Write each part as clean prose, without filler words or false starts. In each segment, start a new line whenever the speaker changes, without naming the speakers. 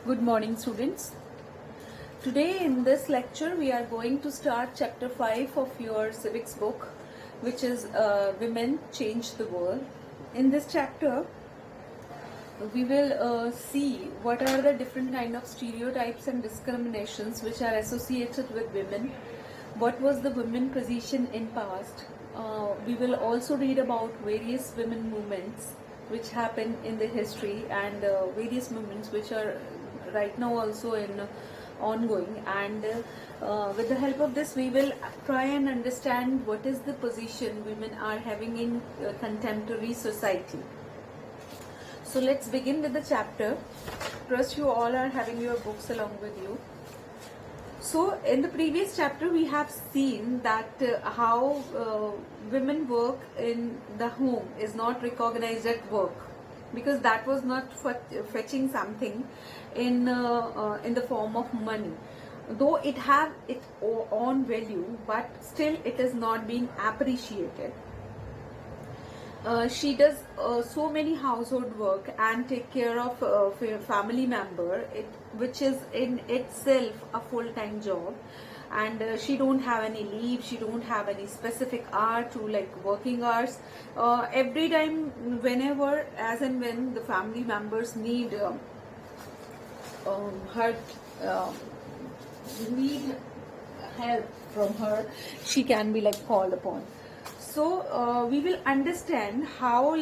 Good morning, students. Today in this lecture we are going to start chapter 5 of your civics book, which is Women Change the World. In this chapter we will see what are the different kind of stereotypes and discriminations which are associated with women, what was the women position in past. We will also read about various women movements which happened in the history and various movements which are right now also in ongoing, and with the help of this we will try and understand what is the position women are having in contemporary society. So let's begin with the chapter. Trust you all are having your books along with you. So in the previous chapter we have seen that how women work in the home is not recognized at work, because that was not fetching something in the form of money, though it have its own value, but still it is not being appreciated. She does so many household work and take care of family member, which is in itself a full-time job, and she don't have any leave, she don't have any specific hour to like working hours. Every time, whenever as and when the family members need her need help from her, she can be like called upon. So we will understand how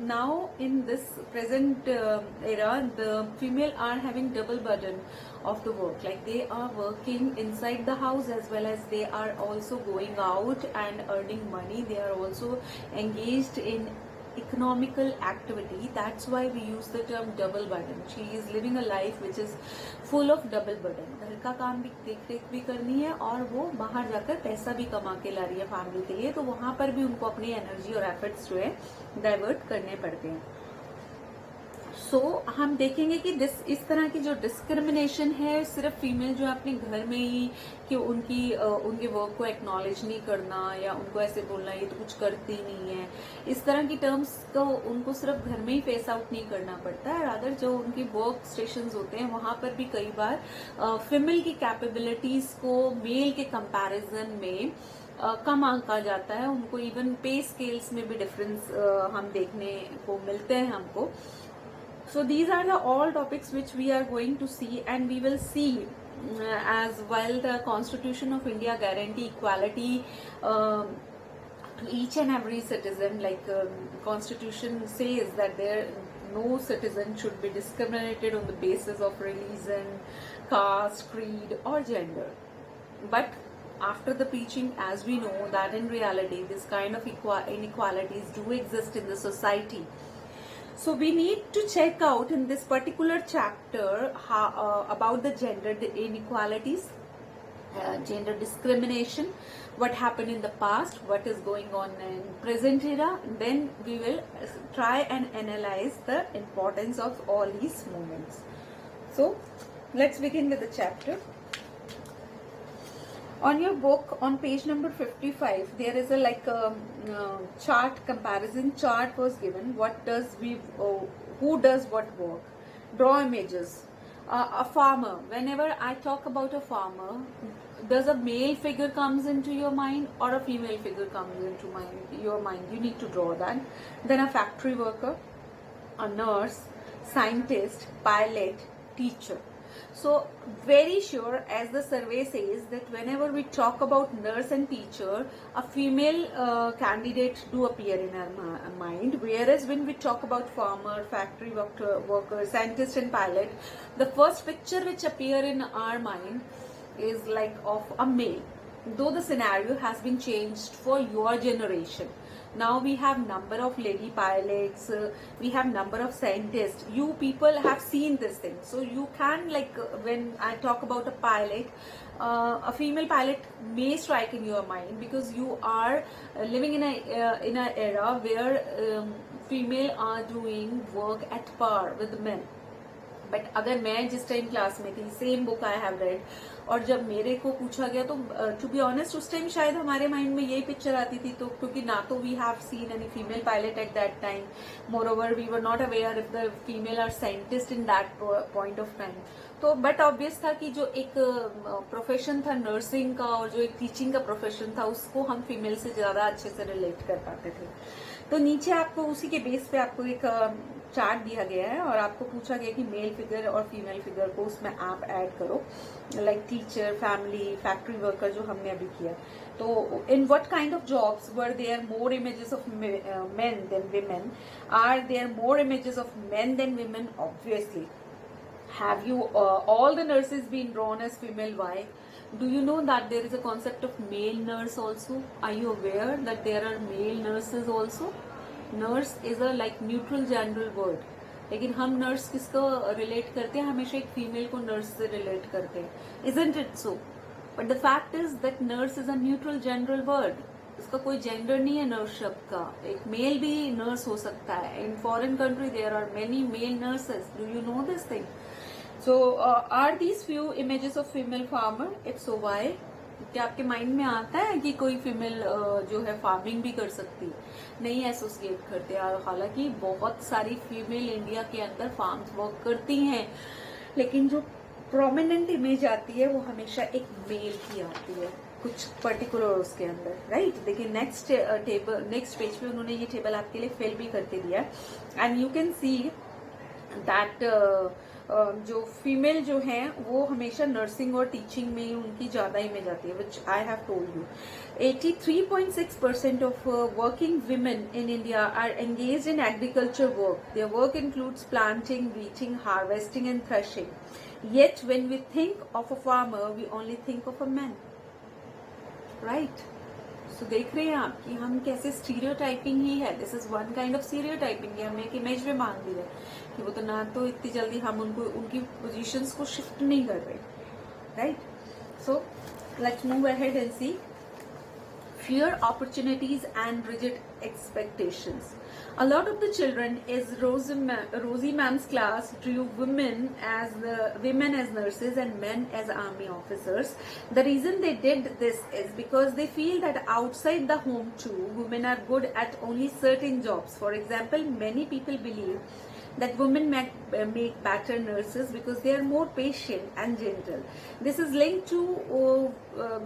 now in this present era the female are having double burden of the work, like they are working inside the house as well as they are also going out and earning money. They are also engaged in economical activity. That's why we use the term double burden. She is living a life which is full of double burden. घर का काम भी देख रेख भी करनी है और वो बाहर जाकर पैसा भी कमा के ला रही है फैमिली के लिए, तो वहां पर भी उनको अपनी एनर्जी और एफर्ट्स जो है डाइवर्ट करने पड़ते हैं. हम देखेंगे कि इस तरह की जो डिस्क्रिमिनेशन है सिर्फ फीमेल जो है अपने घर में ही कि उनके वर्क को एक्नॉलेज नहीं करना या उनको ऐसे बोलना ये तो कुछ करती नहीं है, इस तरह की टर्म्स को उनको सिर्फ घर में ही फेस आउट नहीं करना पड़ता है. रादर जो उनके वर्क स्टेशंस होते हैं वहां पर भी कई बार फीमेल की कैपेबिलिटीज को मेल के कंपैरिजन में कम आंका जाता है. उनको इवन पे स्केल्स में भी डिफरेंस हम देखने को मिलते हैं हमको. So these are the all topics which we are going to see, and we will see as well the Constitution of India guarantee equality to each and every citizen. Like Constitution says that no citizen should be discriminated on the basis of religion, caste, creed or gender. But after the preaching, as we know that in reality this kind of inequalities do exist in the society. So we need to check out in this particular chapter about the gender inequalities, gender discrimination, what happened in the past, what is going on in present era. Then we will try and analyze the importance of all these movements. So let's begin with the chapter. On your book, on page number 55, there is a chart, comparison chart was given. Who does what work? Draw images. A farmer. Whenever I talk about a farmer, does a male figure comes into your mind or a female figure comes into your mind? You need to draw that. Then a factory worker, a nurse, scientist, pilot, teacher. So very sure, as the survey says, that whenever we talk about nurse and teacher, a female candidate do appear in our mind, whereas when we talk about farmer, factory worker, scientist and pilot, the first picture which appear in our mind is like of a male, though the scenario has been changed for your generation. Now we have number of lady pilots, we have number of scientists. You people have seen this thing, so you can when I talk about a pilot, a female pilot may strike in your mind because you are living in a era where female are doing work at par with men. But अगर मैं जिस time class में थी, same book I have read, और जब मेरे को पूछा गया तो टू बी ऑनेस्ट उस टाइम शायद हमारे माइंड में यही पिक्चर आती थी, तो क्योंकि ना तो we have seen any female pilot at that time, moreover we were not aware if the female are scientist in that point of time. तो बट ऑब्वियस था कि जो एक प्रोफेशन था नर्सिंग का और जो एक टीचिंग का प्रोफेशन था उसको हम फीमेल से ज्यादा अच्छे से रिलेट कर पाते थे। तो नीचे आपको उसी के बेस पे आपको एक चार्ट दिया गया है और आपको पूछा गया कि मेल फिगर और फीमेल फिगर को उसमें आप ऐड करो, like teacher, family, factory worker जो हमने अभी किया। तो in what kind of jobs were there more images of men than women? Are there more images of men than women? Obviously. Have you all the nurses been drawn as female? Why? Do you know that there is a concept of male nurse also? Are you aware that there are male nurses also? Nurse is a like neutral general word. लेकिन हम nurse किसको relate करते हैं? हमेशा एक female को nurse से relate करते हैं, isn't it so? But the fact is that nurse is a neutral general word. इसका कोई जेंडर नहीं है नर्स शब्द का, एक मेल भी नर्स हो सकता है। In foreign country there are many male nurses, do you know this thing? So are these few images of female farmer? If so, why? क्या आपके माइंड में आता है कि कोई फीमेल जो है फार्मिंग भी कर सकती है? नहीं एसोसिएट करते। हालांकि बहुत सारी फीमेल इंडिया के अंदर फार्म्स वर्क करती हैं, लेकिन जो प्रोमिनेंट इमेज आती है वो हमेशा एक मेल की आती है कुछ पर्टिकुलर उसके अंदर, राइट? देखिए नेक्स्ट टेबल, नेक्स्ट पेज पे उन्होंने ये टेबल आपके लिए फिल भी करके दिया है and you can see that जो फीमेल जो हैं वो हमेशा नर्सिंग और टीचिंग में उनकी ज्यादा इमेज आती है, which I have told you. 83.6% of working women in India are engaged in agriculture work. Their work includes planting, weeding, harvesting and threshing. Yet when we think of a farmer, we only think of a man. Right? So देख रहे हैं आप कि हम कैसे stereotyping ही है। This is one kind of stereotyping कि हमें एक इमेज में मान दी है कि वो तो ना तो इतनी जल्दी हम उनको उनकी पोजीशंस को शिफ्ट नहीं कर रहे, right? So let's move ahead and see fear, opportunities and rigid expectations. A lot of the children is Rosie ma'am's class drew women as nurses and men as army officers. The reason they did this is because they feel that outside the home too, women are good at only certain jobs. For example, many people believe that women make better nurses because they are more patient and gentle. This is linked to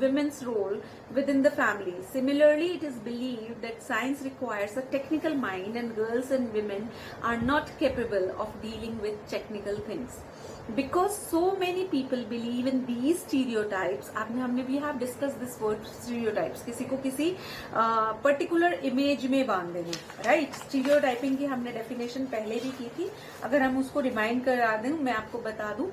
women's role within the family. Similarly, it is believed that science requires a technical mind and girls and women are not capable of dealing with technical things. Because so many people believe in these stereotypes, हमने we have discussed this word stereotypes, किसी को किसी particular image में बांध देना, right? Stereotyping की हमने definition पहले भी की थी, अगर हम उसको रिमाइंड करा दें, मैं आपको बता दूं।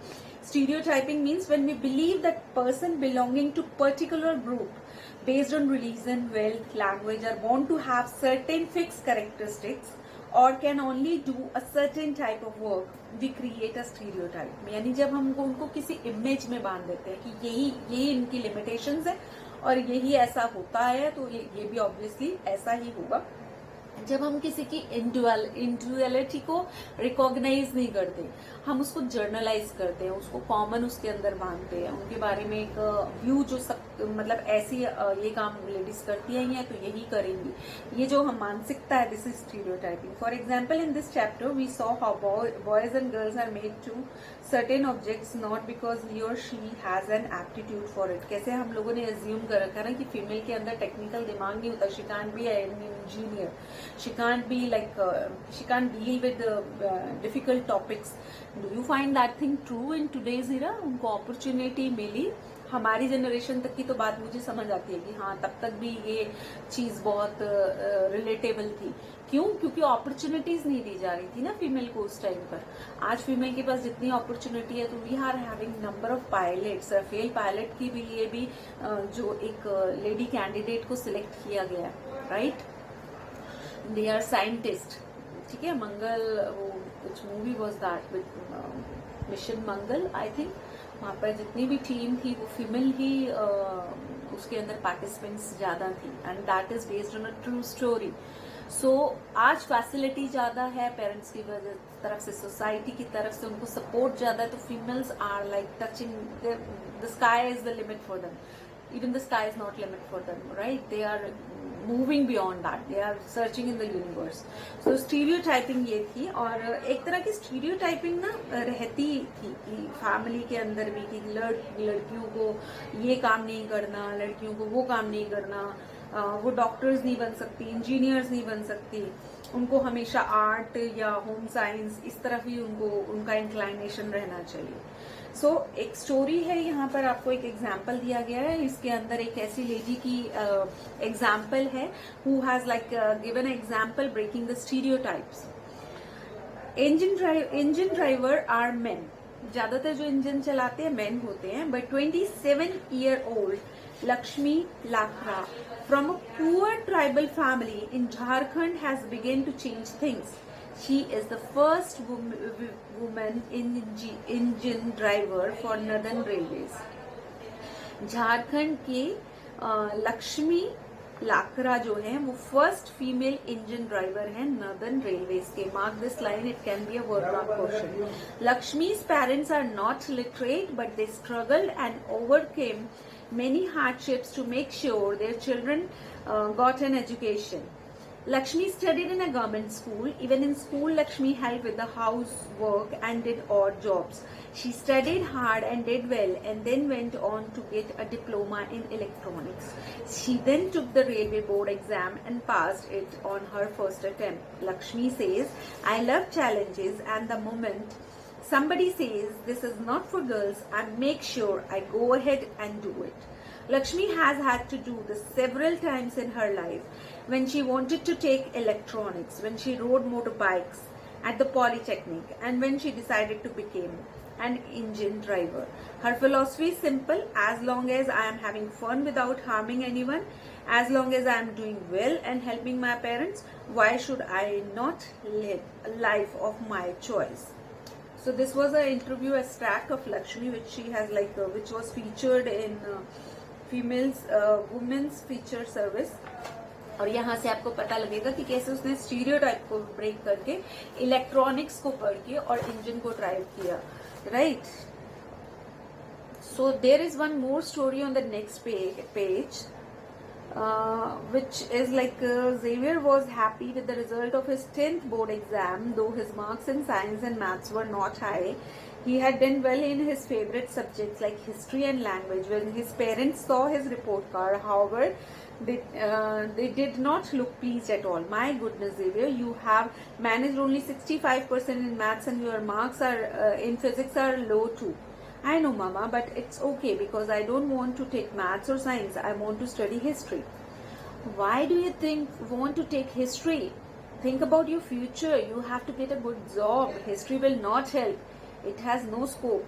Stereotyping means when we believe that person belonging to particular group based on religion, wealth, language are born to have certain fixed characteristics or can only do a certain type of work, we create a stereotype. यानी जब हम उनको किसी image में बांध देते हैं कि यही इनकी लिमिटेशंस है और यही ऐसा होता है, तो ये भी ऑब्वियसली ऐसा ही होगा। जब हम किसी की इंडिविजुअलिटी को रिकॉग्नाइज नहीं करते, हम उसको जर्नलाइज करते हैं, उसको कॉमन उसके अंदर बांधते हैं, उनके बारे में एक व्यू जो सब मतलब ऐसी ये काम लेडीज करती हैं या तो यही करेंगी, ये जो हम मानसिकता है, this is stereotyping. For example in this chapter we saw how boys and girls are made to certain objects not because he or she has an aptitude for it. कैसे हम लोगों ने एज्यूम कर रखा ना कि फीमेल के अंदर टेक्निकल दिमाग नहीं होता, she can't be an engineer, she can't be like she can't deal with difficult topics. Do you find that thing true in today's era? उनको अपॉर्चुनिटी मिली, हमारी जनरेशन तक की तो बात मुझे समझ आती है कि हाँ तब तक भी ये चीज बहुत रिलेटेबल थी। क्यों? क्योंकि अपॉर्चुनिटीज नहीं दी जा रही थी ना फीमेल को उस टाइम पर। आज फीमेल के पास जितनी अपॉर्चुनिटी है, तो we are having number of pilots. Rafale pilot के लिए भी जो एक लेडी कैंडिडेट को सिलेक्ट किया गया, राइट? दे आर साइंटिस्ट, ठीक है? मंगल, वो कुछ movie was that with mission Mangal, I think. वहां पर जितनी भी टीम थी वो फीमेल ही उसके अंदर पार्टिसिपेंट्स ज्यादा थी, and that is based on a true story. So आज फैसिलिटी ज़्यादा है पेरेंट्स की वजह तरफ से, सोसाइटी की तरफ से उनको सपोर्ट ज़्यादा है, तो females are like touching the sky is the limit for them, even the sky is not limit for them, right? They are moving beyond that, they are searching in the universe. So stereotyping ये थी, और एक तरह की stereotyping ना रहती थी कि फैमिली के अंदर भी कि लड़कियों को ये काम नहीं करना, लड़कियों को वो काम नहीं करना, वो डॉक्टर्स नहीं बन सकती, इंजीनियर्स नहीं बन सकती, उनको हमेशा आर्ट या होम साइंस इस तरफ ही उनका इंक्लाइनेशन रहना चाहिए. सो एक स्टोरी है यहाँ पर, आपको एक एग्जाम्पल दिया गया है. इसके अंदर एक ऐसी लेडी की एग्जाम्पल है who has like given example breaking the stereotypes. Engine driver are men. ज्यादातर जो इंजन चलाते हैं मेन होते हैं. But 27-year-old Lakshmi Lakra from a poor tribal family in Jharkhand has begun to change things. She is the first woman engine driver for Northern Railways. Jharkhand के लक्ष्मी लाकरा जो है वो फर्स्ट फीमेल इंजन ड्राइवर है northern railways के. Mark this line, it can be a word mark question. Lakshmi's parents are not literate, but they struggled and overcame many hardships to make sure their children got an education. Lakshmi studied in a government school. Even in school, Lakshmi helped with the housework and did odd jobs. She studied hard and did well, and then went on to get a diploma in electronics. She then took the railway board exam and passed it on her first attempt. Lakshmi says, "I love challenges, and the moment somebody says this is not for girls, I make sure I go ahead and do it." Lakshmi has had to do this several times in her life. When she wanted to take electronics, when she rode motorbikes at the Polytechnic, and when she decided to become an engine driver. Her philosophy is simple: as long as I am having fun without harming anyone, as long as I am doing well and helping my parents, why should I not live a life of my choice? So this was an interview extract of Lakshmi, which she has which was featured in women's feature service. और यहाँ से आपको पता लगेगा कि कैसे उसने stereotype को ब्रेक करके इलेक्ट्रॉनिक्स को पढ़ के और इंजन को ड्राइव किया, right. So there is one more story on the next page, which is like Xavier was happy with the result of his 10th board exam, though his marks in science and maths were not high. He had done well in his favorite subjects like history and language. When his parents saw his report card, however, they did not look pleased at all. "My goodness, Xavier, you have managed only 65% in maths, and your marks are in physics are low too." "I know, Mama, but it's okay because I don't want to take maths or science. I want to study history." "Why do you want to take history? Think about your future. You have to get a good job. History will not help. It has no scope."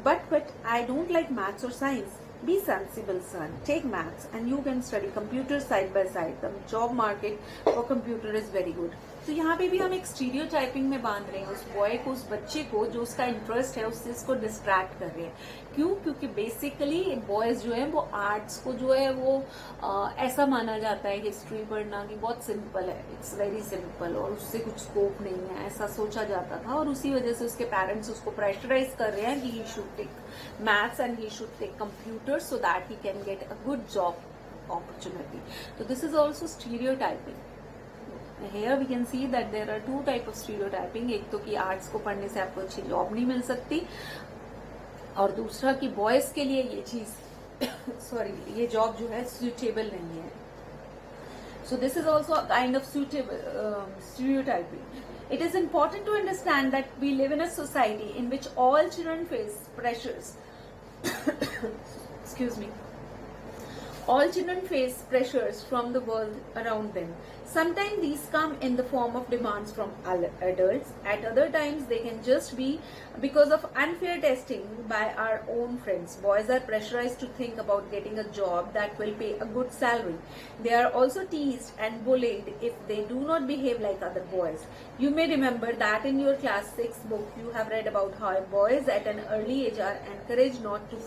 But I don't like maths or science." "Be sensible, son. Take maths and you can study computer side by side. The job market for computer is very good." तो यहाँ पे भी हम एक stereotyping में बांध रहे हैं उस बॉय को, उस बच्चे को जो उसका इंटरेस्ट है उससे इसको डिस्ट्रैक्ट कर रहे हैं. क्यों? क्योंकि बेसिकली बॉयज जो है वो आर्ट्स को जो है वो ऐसा माना जाता है हिस्ट्री पढ़ना कि बहुत सिंपल है, इट्स वेरी सिंपल और उससे कुछ स्कोप नहीं है, ऐसा सोचा जाता था. और उसी वजह से उसके पेरेंट्स उसको प्रेशराइज कर रहे हैं कि he should take maths and he should take computer so that he can get a good job opportunity. So this is also stereotyping. Here we can see that there are two type of stereotyping. एक तो कि arts को पढ़ने से आपको अच्छी job नहीं मिल सकती, और दूसरा कि बॉयज के लिए ये चीज ये जॉब जो है suitable नहीं है. So this is also a kind of stereotyping. It is important to understand that we live in a society in which all children face pressures. Excuse me. All children face pressures from the world around them. Sometimes these come in the form of demands from adults. At other times they can just be because of unfair testing by our own friends. Boys are pressurized to think about getting a job that will pay a good salary. They are also teased and bullied if they do not behave like other boys. You may remember that in your class 6 book you have read about how boys at an early age are encouraged not to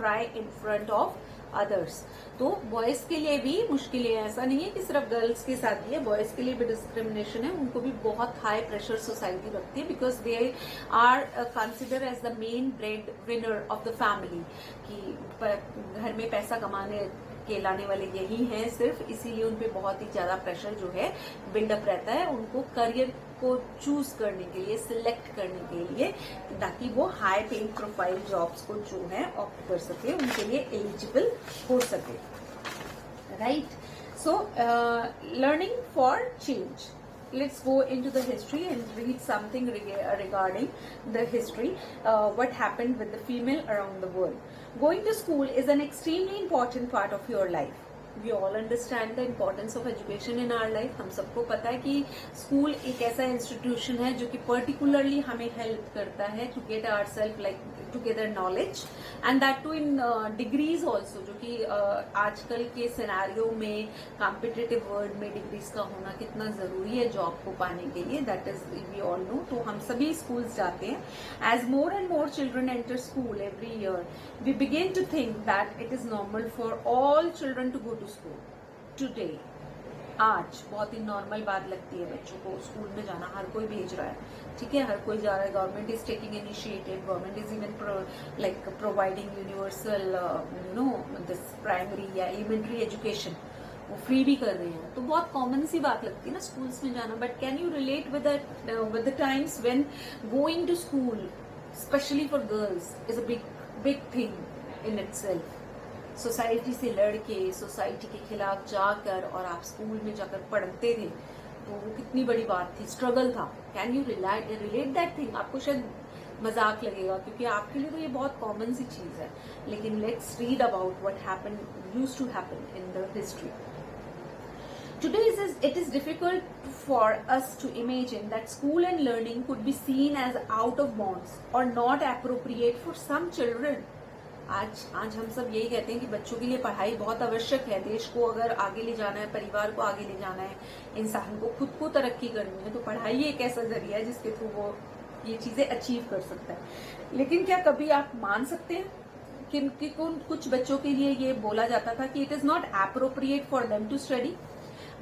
cry in front of others. तो boys के लिए भी मुश्किलें, ऐसा नहीं है कि सिर्फ गर्ल्स के साथ आती है, बॉयज के लिए भी डिस्क्रिमिनेशन है, उनको भी बहुत हाई प्रेशर सोसाइटी रखती है, because they are consider as the main bread winner of the family, कि घर में पैसा कमाने के लाने वाले यही हैं सिर्फ, इसीलिए उन पे बहुत ही ज्यादा प्रेशर जो है बिल्डअप रहता है उनको करियर को चूज करने के लिए, सिलेक्ट करने के लिए, ताकि वो हाई पेइंग प्रोफाइल जॉब्स को जो है ऑप्ट कर सके, उनके लिए एलिजिबल हो सके, right. So, learning for change. Let's go into the history and read something regarding the history, what happened with the female around the world. Going to school is an extremely important part of your life. We all understand the importance of education in our life. हम सबको पता है कि school एक ऐसा institution है जो कि पर्टिकुलरली हमें हेल्प करता है to get our self like to gather knowledge, and that too in degrees also, जो कि आजकल के सिनेरियो में कॉम्पिटिटिव वर्ल्ड में डिग्रीज का होना कितना जरूरी है जॉब को पाने के लिए, that is we all know. तो हम सभी स्कूल्स जाते हैं। As more and more children enter school every year, we begin to think that it is normal for all children to go to school today. आज बहुत ही normal बात लगती है बच्चों को स्कूल में जाना, हर कोई भेज रहा है, ठीक है, हर कोई जा रहा है, government is taking initiative, government is even like providing universal you know this primary या एलिमेंट्री एजुकेशन, वो फ्री भी कर रहे हैं, तो बहुत कॉमन सी बात लगती है ना स्कूल्स में जाना। But can you relate with the times when going to school specially for girls is a big thing in itself. Society से लड़के सोसाइटी के खिलाफ जाकर और आप स्कूल में जाकर पढ़ते थे, तो वो कितनी बड़ी बात थी, स्ट्रगल था। Can you relate that thing? आपको शायद मजाक लगेगा क्योंकि आपके लिए तो ये बहुत कॉमन सी चीज है, लेकिन let's read about what happen used to happen in the history. Today it is difficult for us to imagine that school and learning could be seen as out of bounds or not appropriate for some children. आज हम सब यही कहते हैं कि बच्चों के लिए पढ़ाई बहुत आवश्यक है। देश को अगर आगे ले जाना है, परिवार को आगे ले जाना है, इंसान को खुद को तरक्की करनी है, तो पढ़ाई एक ऐसा जरिया है जिसके थ्रू वो ये चीजें अचीव कर सकता है। लेकिन क्या कभी आप मान सकते हैं कि कुछ बच्चों के लिए ये बोला जाता था कि it is not appropriate for them to study,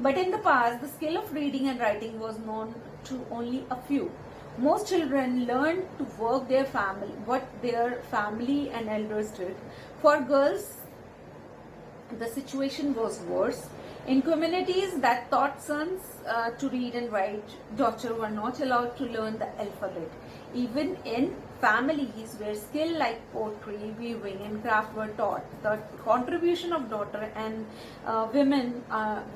but in the past the skill of reading and writing was known to only a few. Most children learn to work what their family and elders did. For girls, the situation was worse. In communities that taught sons to read and write, daughters were not allowed to learn the alphabet. Even in families where skill like pottery, weaving and craft were taught, the contribution of daughter and women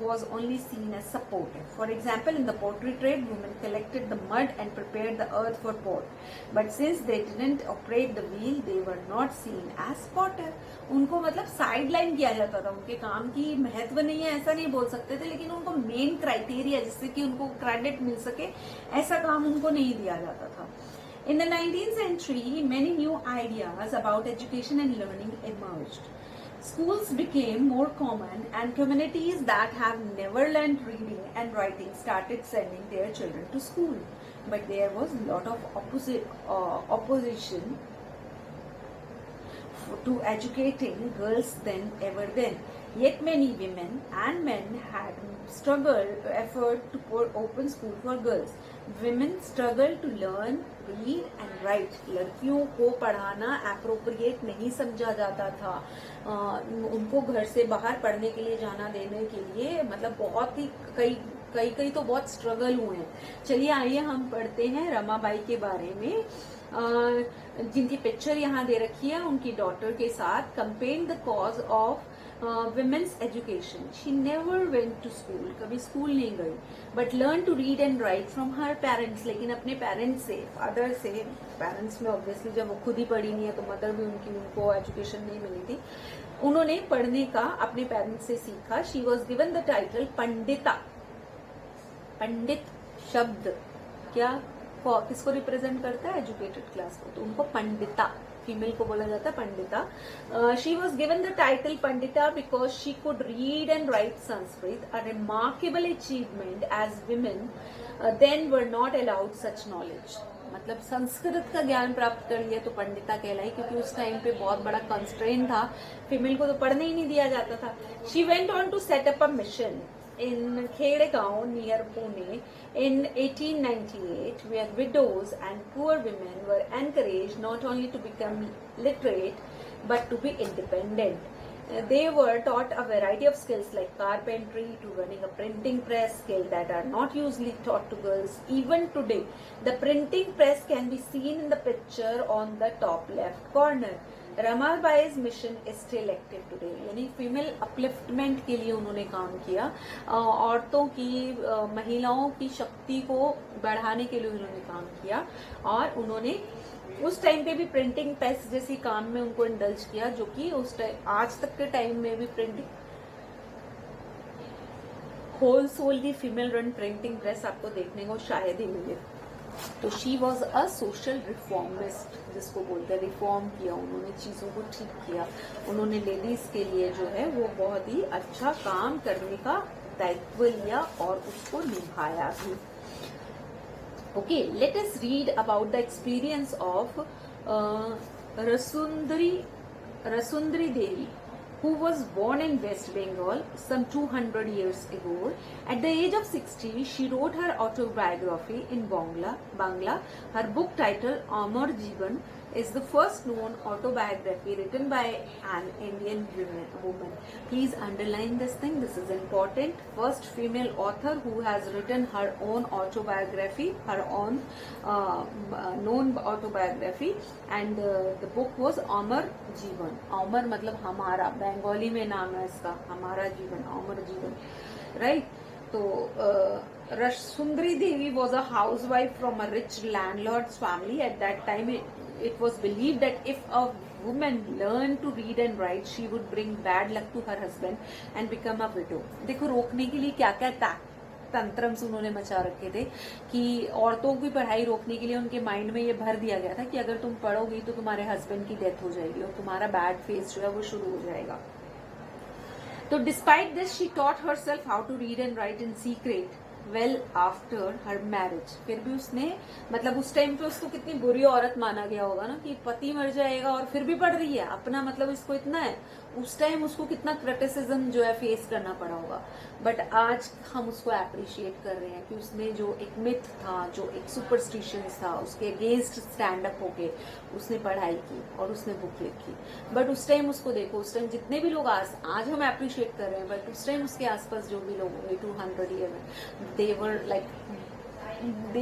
was only seen as supportive. For example, in the pottery trade, women collected the mud and prepared the earth for pot. But since they didn't operate the wheel, they were not seen as potter. उनको मतलब side line किया जाता था, उनके काम की महत्व नहीं है ऐसा नहीं बोल सकते थे, लेकिन उनको मेन क्राइटेरिया जिससे कि उनको क्रेडिट मिल सके ऐसा काम उनको नहीं दिया जाता था। In the 19th century, many new ideas about education and learning emerged. Schools became more common, and communities that have never learned reading and writing started sending their children to school. But there was a lot of opposition to educating girls then. Yet many women and men had struggled effort to open school for girls. Women struggled to learn, read and write. लड़कियों को पढ़ाना appropriate नहीं समझा जाता था, उनको घर से बाहर पढ़ने के लिए जाना देने के लिए मतलब बहुत ही कई तो बहुत स्ट्रगल हुए हैं। चलिए आइए हम पढ़ते हैं रमाबाई के बारे में, जिनकी पिक्चर यहाँ दे रखी है उनकी डॉटर के साथ। Campaign the cause of women's education. She never went to school, कभी स्कूल नहीं गई, but learned to read and write from her parents. लेकिन अपने पेरेंट्स से, फादर से, पेरेंट्स में ऑब्वियसली जब वो खुद ही पढ़ी नहीं है तो मदर भी उनको एजुकेशन नहीं मिली थी, उन्होंने पढ़ने का अपने पेरेंट्स से सीखा। She was given the title Pandita. पंडित शब्द क्या किसको रिप्रेजेंट करता है? एजुकेटेड क्लास को, तो उनको पंडिता, फीमेल को बोला जाता है Pandita. She was given the title Pandita because she could read and write Sanskrit, a remarkable achievement as women then were not allowed such knowledge. मतलब संस्कृत का ज्ञान प्राप्त कर लिया तो पंडिता कहलाई, क्योंकि उस टाइम पे बहुत बड़ा कंस्ट्रेन था, फीमेल को तो पढ़ने ही नहीं दिया जाता था। She went on to set up a mission in Khedegaon near Pune in 1898, where widows and poor women were encouraged not only to become literate but to be independent. They were taught a variety of skills like carpentry to running a printing press, skills that are not usually taught to girls. Even today, the printing press can be seen in the picture on the top left corner. Ramabai's mission is still active today, यानी female upliftment के लिए उन्होंने काम किया, औरतों की महिलाओं की शक्ति को बढ़ाने के लिए उन्होंने काम किया, और उन्होंने उस टाइम पे भी प्रिंटिंग प्रेस जैसी काम में उनको इंडल्ज किया, जो कि उस टाइम आज तक के टाइम में भी printing whole solely female run printing press आपको देखने को शायद ही मिले। तो she was a social reformist, जिसको बोलते हैं, रिफॉर्म किया उन्होंने, चीज़ों को ठीक किया उन्होंने, लेडीज के लिए जो है वो बहुत ही अच्छा काम करने का दायित्व लिया और उसको निभाया भी। Okay, let us read about the experience of Rassundari Devi, who was born in West Bengal some 200 years ago. At the age of 60, she wrote her autobiography in Bangla. Her book titled Amar Jeevan is the first known autobiography written by an Indian woman. Please underline this thing, this is important. First female author who has written her own autobiography, her own known autobiography, and the book was Amar Jeevan. Amar मतलब हमारा, बंगाली में नाम है इसका, हमारा जीवन, अमर जीवन, right. तो Rasundari Devi was a housewife from a rich landlord's family. At that time, it was believed that if a woman learned to read and write, she would bring bad luck to her husband and become a widow. देखो रोकने के लिए क्या क्या तंत्रम्स उन्होंने मचा रखे थे कि औरतों की पढ़ाई रोकने के लिए उनके माइंड में ये भर दिया गया था कि अगर तुम पढ़ोगी तो तुम्हारे हस्बैंड की डेथ हो जाएगी और तुम्हारा बैड फेस जो है वो शुरू हो जाएगा। तो despite this she taught herself how to read and write in secret well after her marriage. फिर भी उसने, मतलब उस टाइम पे उसको कितनी बुरी औरत माना गया होगा ना, कि पति मर जाएगा और फिर भी पढ़ रही है अपना, मतलब इसको इतना है। उस टाइम उसको कितना क्रिटिसिज्म जो है फेस करना पड़ा होगा, बट आज हम उसको अप्रिशिएट कर रहे हैं कि उसने जो एक मिथ था, जो एक सुपरस्टिशंस था, उसके अगेंस्ट स्टैंड अप होके उसने पढ़ाई की और उसने बुक लिखी। बट उस टाइम उसको देखो, उस टाइम जितने भी लोग आज हम अप्रिशिएट कर रहे हैं, बट उस टाइम उसके आसपास जो भी लोग होंगे 200 ईयर में, they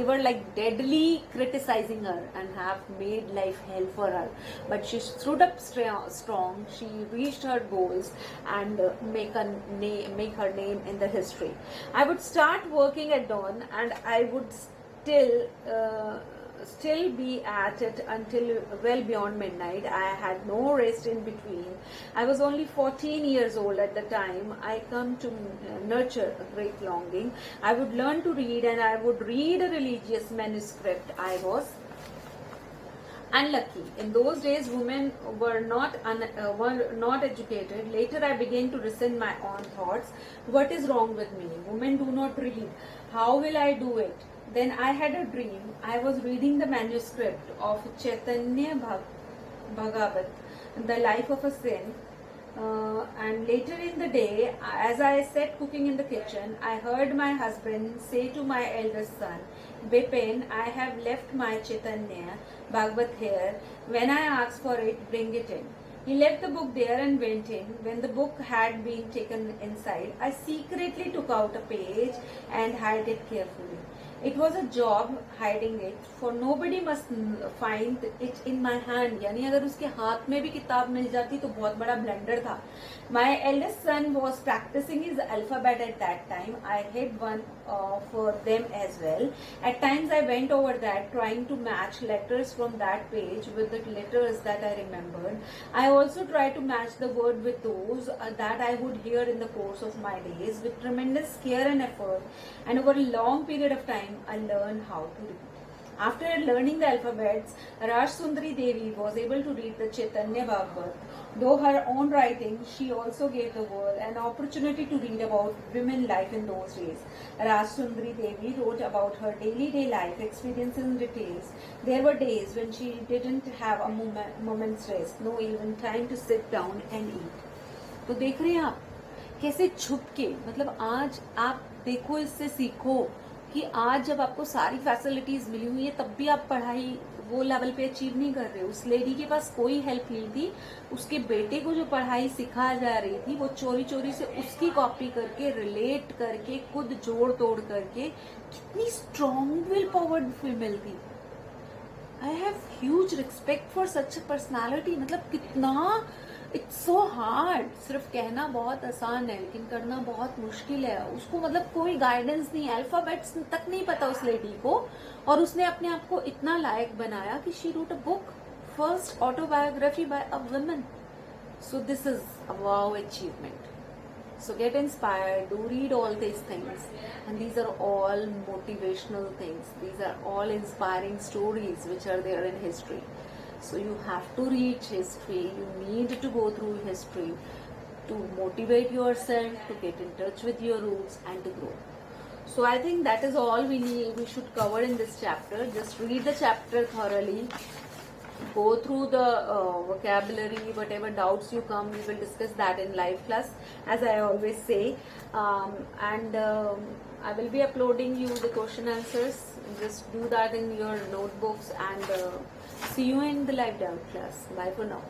were like deadly criticizing her and have made life hell for her, but she stood up strong. She reached her goals and make her name in the history. I would start working at dawn and I would still be at it until well beyond midnight. I had no rest in between. I was only 14 years old at the time. I come to nurture a great longing. I would learn to read and I would read a religious manuscript. I was unlucky. In those days, women were not educated. Later, I began to resent my own thoughts. What is wrong with me? Women do not read. How will I do it? Then I had a dream. I was reading the manuscript of Chaitanya Bhagavat, The Life of a Saint. And later in the day, as I sat cooking in the kitchen, I heard my husband say to my eldest son, Bipin, I have left my Chaitanya Bhagavat here. When I ask for it, bring it in. He left the book there and went in. When the book had been taken inside, I secretly took out a page and hid it carefully. It was a job hiding it, for nobody must find it in my hand. यानी अगर उसके हाथ में भी किताब मिल जाती तो बहुत बड़ा ब्लंडर था। My eldest son was practicing his alphabet at that time. I hid one for them as well. At times I went over that, trying to match letters from that page with the letters that I remembered. I also tried to match the word with those that I would hear in the course of my days. With tremendous care and effort, and over a long period of time, I learned how to read. After learning the alphabets, Rasundari Devi was able to read the Chaitanya Bhagavat. Though her own writing, she also gave the world an opportunity to read about women life in those days. Rasundari Devi wrote about her daily life experiences in details. There were days when she didn't have a moment's rest, no even time to sit down and eat. तो देख रहे हैं आप कैसे छुप के, मतलब आज आप देखो, इससे सीखो कि आज जब आपको सारी फैसिलिटीज मिली हुई है तब भी आप पढ़ाई वो लेवल पे अचीव नहीं कर रहे। उस लेडी के पास कोई हेल्प नहीं थी, उसके बेटे को जो पढ़ाई सिखा जा रही थी वो चोरी चोरी से उसकी कॉपी करके, रिलेट करके, खुद जोड़ तोड़ करके, कितनी स्ट्रॉन्ग विल पावर्ड फीमेल थी। I have huge respect for such a personality. मतलब कितना, इट्स सो हार्ड। सिर्फ कहना बहुत आसान है लेकिन करना बहुत मुश्किल है। उसको मतलब कोई गाइडेंस नहीं, अल्फाबेट्स तक नहीं पता उस लेडी को, और उसने अपने आप को इतना लायक बनाया कि she wrote a book, first autobiography by a woman. So this is a wow achievement. So get inspired, do read all these things, and these are all motivational things. These are all inspiring stories which are there in history. So you have to read history, you need to go through history to motivate yourself, to get in touch with your roots and to grow. So I think that is all we should cover in this chapter. Just read the chapter thoroughly. Go through the vocabulary, whatever doubts you come, we will discuss that in live class, as I always say. And I will be uploading you the question answers. Just do that in your notebooks, and see you in the live demo class. Bye for now.